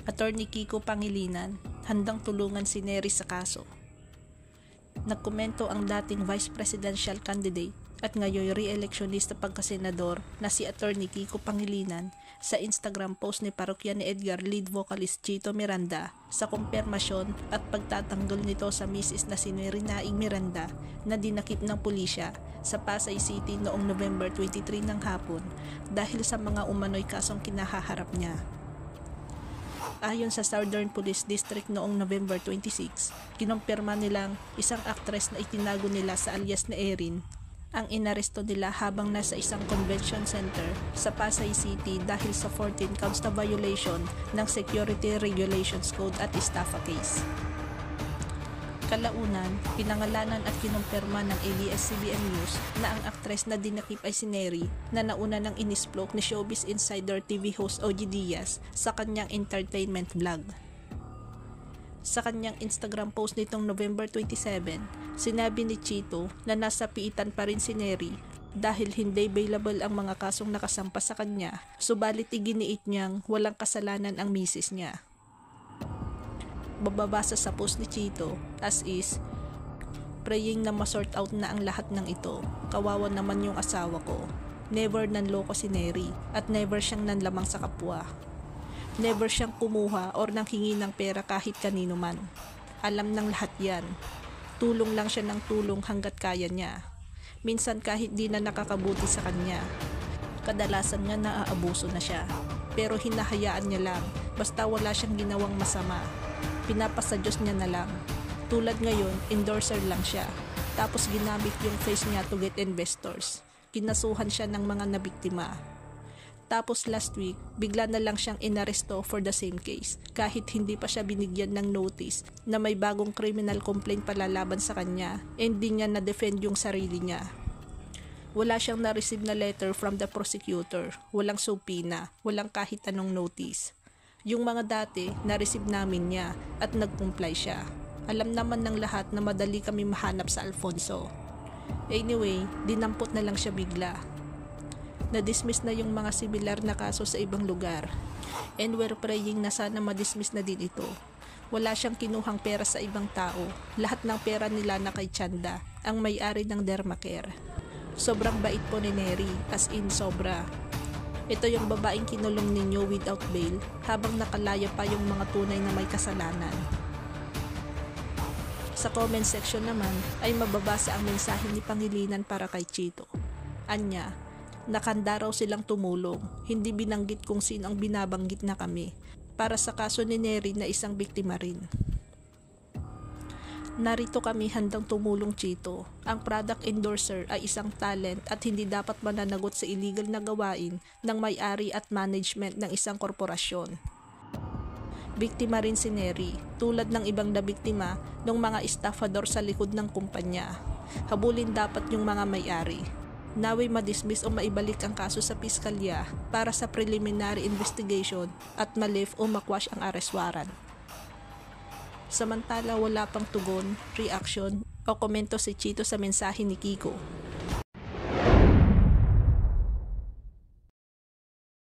Attorney Kiko Pangilinan, handang tulungan si Neri sa kaso. Nagkomento ang dating vice presidential candidate at ngayon re-electionista pagkasenador na si Attorney Kiko Pangilinan sa Instagram post ni parokya ni Edgar lead vocalist Chito Miranda sa kumpirmasyon at pagtatanggol nito sa misis na si Neri Naing Miranda na dinakip ng pulisya sa Pasay City noong November 23 ng hapon dahil sa mga umano'y kasong kinahaharap niya. Ayon sa Southern Police District noong November 26, kinumpirma nilang isang aktres na itinago nila sa alias na Erin ang inaresto nila habang nasa isang convention center sa Pasay City dahil sa 14 counts na violation ng Security Regulations Code at estafa case. Kalaunan, pinangalanan at kinumpirma ng ABS-CBN News na ang aktres na dinakip ay si Neri na nauna ng inisplok ni Showbiz Insider TV host OG Diaz sa kanyang entertainment vlog. Sa kanyang Instagram post nitong November 27, sinabi ni Chito na nasa piitan pa rin si Neri dahil hindi available ang mga kasong nakasampa sa kanya, subalit iginiit niyang walang kasalanan ang misis niya. Bababasa sa post ni Chito as is, praying na ma-sort out na ang lahat ng ito. Kawawa naman yung asawa ko. Never nanloko si Neri at never siyang nanlamang sa kapwa. Never siyang kumuha or nanghingi ng pera kahit kanino man. Alam ng lahat yan. Tulong lang siya ng tulong hanggat kaya niya. Minsan kahit di na nakakabuti sa kanya. Kadalasan nga naaabuso na siya. Pero hinahayaan niya lang basta wala siyang ginawang masama. Pinapasa Diyos niya na lang. Tulad ngayon, endorser lang siya. Tapos ginamit yung face niya to get investors. Kinasuhan siya ng mga nabiktima. Tapos last week, bigla na lang siyang inaresto for the same case. Kahit hindi pa siya binigyan ng notice na may bagong criminal complaint palalaban sa kanya, hindi niya na-defend yung sarili niya. Wala siyang na-receive na letter from the prosecutor. Walang subpoena. Walang kahit anong notice. Yung mga dati, na-receive namin niya at nag-comply siya. Alam naman ng lahat na madali kami mahanap sa Alfonso. Anyway, dinampot na lang siya bigla. Na-dismiss na yung mga similar na kaso sa ibang lugar. And we're praying na sana ma-dismiss na din ito. Wala siyang kinuhang pera sa ibang tao. Lahat ng pera nila na kay Chanda, ang may-ari ng Dermacare. Sobrang bait po ni Neri, as in sobra. Ito yung babaeng kinulong ninyo without bail habang nakalaya pa yung mga tunay na may kasalanan. Sa comment section naman ay mababasa ang mensahe ni Pangilinan para kay Chito. Anya, nakanda raw silang tumulong, hindi binanggit kung sino ang binabanggit na kami para sa kaso ni Neri na isang biktima rin. Narito kami handang tumulong Chito. Ang product endorser ay isang talent at hindi dapat mananagot sa illegal na gawain ng may-ari at management ng isang korporasyon. Biktima rin si Neri, tulad ng ibang nabiktima ng mga estafador sa likod ng kumpanya. Habulin dapat yung mga may-ari. Naway madismiss o maibalik ang kaso sa piskalya para sa preliminary investigation at ma-lift o makwash ang arrest warrant. Samantala wala pang tugon, reaction o komento si Chito sa mensahe ni Kiko.